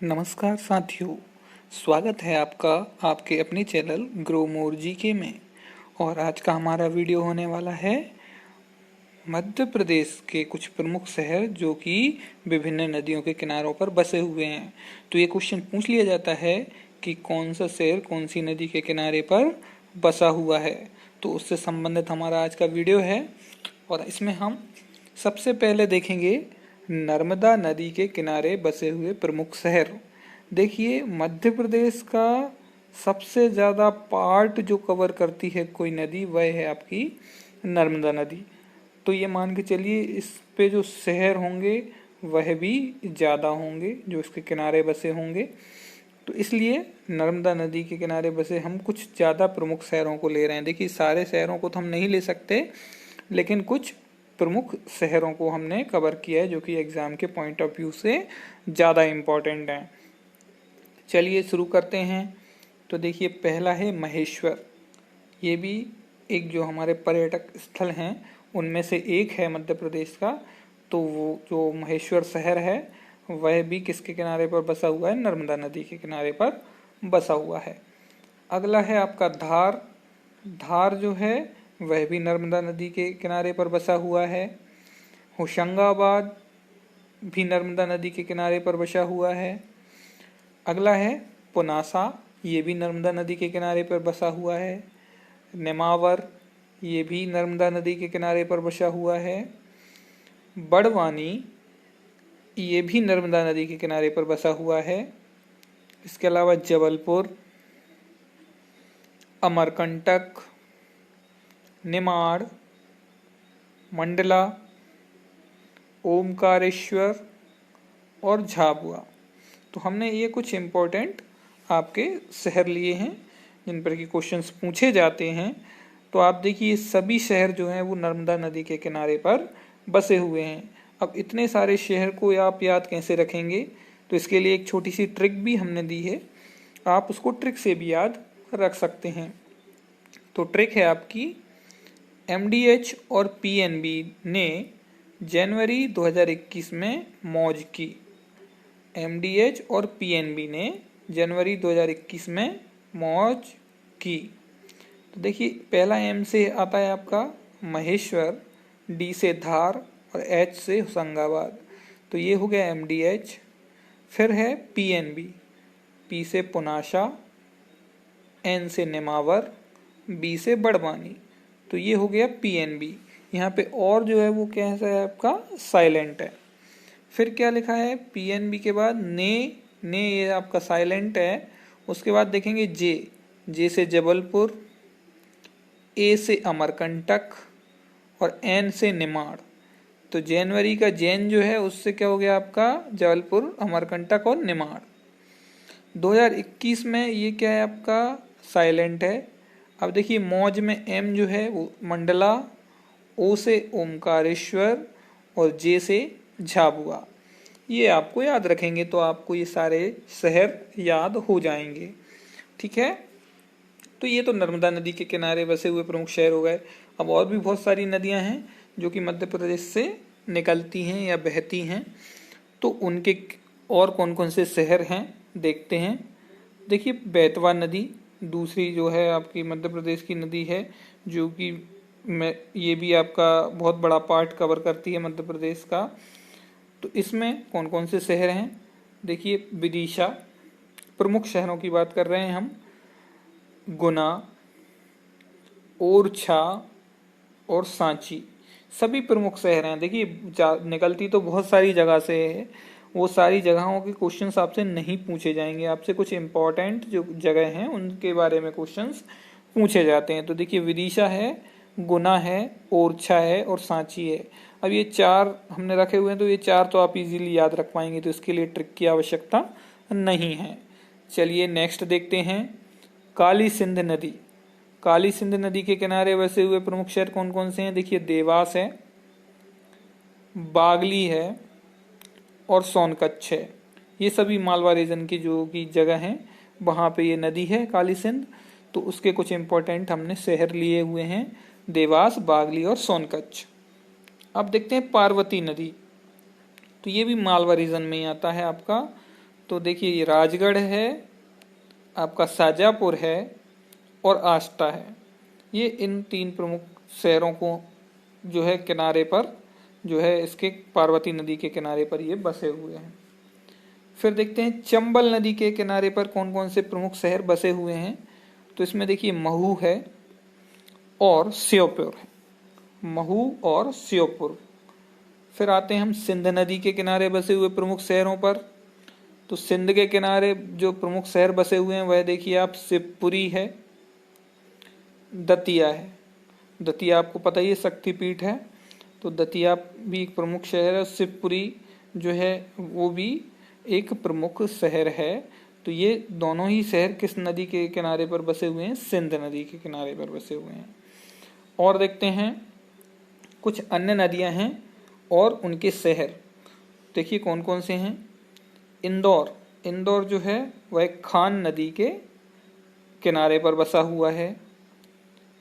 नमस्कार साथियों, स्वागत है आपका आपके अपने चैनल ग्रो मोर जीके में। और आज का हमारा वीडियो होने वाला है मध्य प्रदेश के कुछ प्रमुख शहर जो कि विभिन्न नदियों के किनारों पर बसे हुए हैं। तो ये क्वेश्चन पूछ लिया जाता है कि कौन सा शहर कौन सी नदी के किनारे पर बसा हुआ है। तो उससे संबंधित हमारा आज का वीडियो है और इसमें हम सबसे पहले देखेंगे नर्मदा नदी के किनारे बसे हुए प्रमुख शहर। देखिए, मध्य प्रदेश का सबसे ज़्यादा पार्ट जो कवर करती है कोई नदी, वह है आपकी नर्मदा नदी। तो ये मान के चलिए इस पे जो शहर होंगे वह भी ज़्यादा होंगे जो इसके किनारे बसे होंगे। तो इसलिए नर्मदा नदी के किनारे बसे हम कुछ ज़्यादा प्रमुख शहरों को ले रहे हैं। देखिए, सारे शहरों को तो हम नहीं ले सकते, लेकिन कुछ प्रमुख शहरों को हमने कवर किया है जो कि एग्ज़ाम के पॉइंट ऑफ व्यू से ज़्यादा इम्पोर्टेंट हैं। चलिए शुरू करते हैं। तो देखिए, पहला है महेश्वर। ये भी एक जो हमारे पर्यटक स्थल हैं उनमें से एक है मध्य प्रदेश का। तो वो जो महेश्वर शहर है वह भी किसके किनारे पर बसा हुआ है? नर्मदा नदी के किनारे पर बसा हुआ है। अगला है आपका धार। धार जो है वह भी नर्मदा नदी के किनारे पर बसा हुआ है। होशंगाबाद भी नर्मदा नदी के किनारे पर बसा हुआ है। अगला है पुनासा, ये भी नर्मदा नदी के किनारे पर बसा हुआ है। नेमावर, ये भी नर्मदा नदी के किनारे पर बसा हुआ है। बड़वानी, ये भी नर्मदा नदी के किनारे पर बसा हुआ है। इसके अलावा जबलपुर, अमरकंटक, निमाड़, मंडला, ओमकारेश्वर और झाबुआ। तो हमने ये कुछ इम्पोर्टेंट आपके शहर लिए हैं जिन पर कि क्वेश्चंस पूछे जाते हैं। तो आप देखिए, ये सभी शहर जो हैं वो नर्मदा नदी के किनारे पर बसे हुए हैं। अब इतने सारे शहर को आप याद कैसे रखेंगे? तो इसके लिए एक छोटी सी ट्रिक भी हमने दी है, आप उसको ट्रिक से भी याद रख सकते हैं। तो ट्रिक है आपकी, MDH और PNB ने जनवरी 2021 में मौज की। MDH और PNB ने जनवरी 2021 में मौज की। तो देखिए, पहला M से आता है आपका महेश्वर, D से धार और H से होशंगाबाद। तो ये हो गया MDH। फिर है PNB, P से पुनासा, N से नेमावर, B से बड़वानी। तो ये हो गया PNB। यहाँ पे और जो है वो कैसा है आपका? साइलेंट है। फिर क्या लिखा है PNB के बाद? ने ये आपका साइलेंट है। उसके बाद देखेंगे जे से जबलपुर, A से अमरकंटक और N से निमाड़। तो जनवरी का जैन जो है उससे क्या हो गया आपका? जबलपुर, अमरकंटक और निमाड़। 2021 में ये क्या है आपका? साइलेंट है। अब देखिए, मौज में M जो है वो मंडला, O से ओमकारेश्वर और J से झाबुआ। ये आपको याद रखेंगे तो आपको ये सारे शहर याद हो जाएंगे। ठीक है, तो ये तो नर्मदा नदी के किनारे बसे हुए प्रमुख शहर हो गए। अब और भी बहुत सारी नदियां हैं जो कि मध्य प्रदेश से निकलती हैं या बहती हैं। तो उनके और कौन कौन से शहर हैं देखते हैं। देखिए, बेतवा नदी दूसरी जो है आपकी मध्य प्रदेश की नदी है जो कि ये भी आपका बहुत बड़ा पार्ट कवर करती है मध्य प्रदेश का। तो इसमें कौन कौन से शहर हैं? देखिए, विदिशा, प्रमुख शहरों की बात कर रहे हैं हम। गुना, ओरछा और सांची, सभी प्रमुख शहर हैं। देखिए, निकलती तो बहुत सारी जगह से है, वो सारी जगहों के क्वेश्चंस आपसे नहीं पूछे जाएंगे। आपसे कुछ इंपॉर्टेंट जो जगह हैं उनके बारे में क्वेश्चंस पूछे जाते हैं। तो देखिए, विदिशा है, गुना है, ओरछा है और सांची है। अब ये चार हमने रखे हुए हैं, तो ये चार तो आप इजीली याद रख पाएंगे, तो इसके लिए ट्रिक की आवश्यकता नहीं है। चलिए नेक्स्ट देखते हैं, काली सिंध नदी। काली सिंध नदी के किनारे बसे हुए प्रमुख शहर कौन कौन से हैं? देखिए, देवास है, बागली है और सोनकच्छ है। ये सभी मालवा रीजन की जो की जगह हैं वहाँ पे ये नदी है काली सिंध। तो उसके कुछ इंपॉर्टेंट हमने शहर लिए हुए हैं, देवास, बागली और सोनकच्छ। अब देखते हैं पार्वती नदी। तो ये भी मालवा रीजन में ही आता है आपका। तो देखिए ये राजगढ़ है, आपका शाजापुर है और आष्टा है। ये इन 3 प्रमुख शहरों को जो है किनारे पर जो है इसके पार्वती नदी के किनारे पर ये बसे हुए हैं। फिर देखते हैं चंबल नदी के किनारे पर कौन कौन से प्रमुख शहर बसे हुए हैं। तो इसमें देखिए महू है और श्योपुर है, महू और श्योपुर। फिर आते हैं हम सिंध नदी के किनारे बसे हुए प्रमुख शहरों पर। तो सिंध के किनारे जो प्रमुख शहर बसे हुए हैं वह देखिए आप शिवपुरी है, दतिया है। दतिया आपको पता ही है शक्तिपीठ है, तो दतिया भी एक प्रमुख शहर है। शिवपुरी जो है वो भी एक प्रमुख शहर है। तो ये दोनों ही शहर किस नदी के किनारे पर बसे हुए हैं? सिंध नदी के किनारे पर बसे हुए हैं। और देखते हैं कुछ अन्य नदियां हैं और उनके शहर। देखिए कौन कौन से हैं। इंदौर, इंदौर जो है वह खान नदी के किनारे पर बसा हुआ है।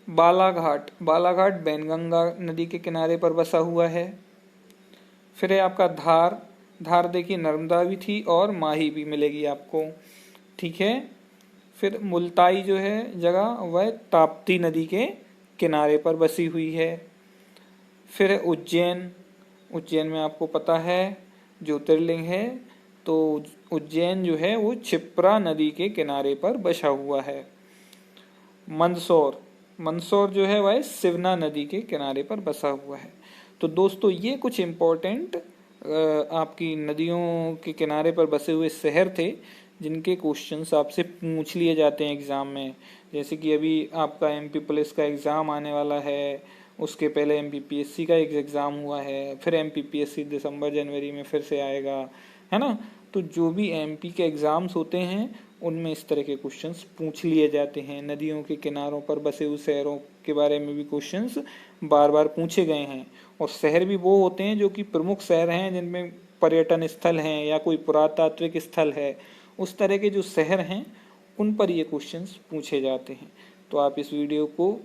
बालाघाट, बालाघाट बैनगंगा नदी के किनारे पर बसा हुआ है। फिर है आपका धार, धार देखिए नर्मदा भी थी और माही भी मिलेगी आपको, ठीक है। फिर मुल्ताई जो है जगह वह ताप्ती नदी के किनारे पर बसी हुई है। फिर है उज्जैन, उज्जैन में आपको पता है ज्योतिर्लिंग है, तो उज्जैन जो है वो क्षिप्रा नदी के किनारे पर बसा हुआ है। मंदसौर, मंदसौर जो है वह शिवना नदी के किनारे पर बसा हुआ है। तो दोस्तों ये कुछ इम्पोर्टेंट आपकी नदियों के किनारे पर बसे हुए शहर थे जिनके क्वेश्चंस आपसे पूछ लिए जाते हैं एग्ज़ाम में। जैसे कि अभी आपका एमपी पुलिस का एग्ज़ाम आने वाला है, उसके पहले एमपीपीएससी का एक एग्ज़ाम हुआ है, फिर एमपीपीएससी दिसंबर जनवरी में फिर से आएगा, है ना। तो जो भी एमपी के एग्ज़ाम्स होते हैं उनमें इस तरह के क्वेश्चंस पूछ लिए जाते हैं। नदियों के किनारों पर बसे हुए शहरों के बारे में भी क्वेश्चंस बार बार पूछे गए हैं। और शहर भी वो होते हैं जो कि प्रमुख शहर हैं जिनमें पर्यटन स्थल हैं या कोई पुरातात्विक स्थल है, उस तरह के जो शहर हैं उन पर ये क्वेश्चंस पूछे जाते हैं। तो आप इस वीडियो को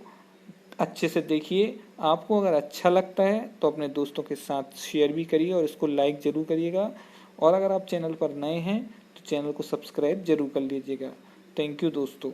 अच्छे से देखिए। आपको अगर अच्छा लगता है तो अपने दोस्तों के साथ शेयर भी करिए और इसको लाइक ज़रूर करिएगा। और अगर आप चैनल पर नए हैं तो चैनल को सब्सक्राइब जरूर कर लीजिएगा। थैंक यू दोस्तों।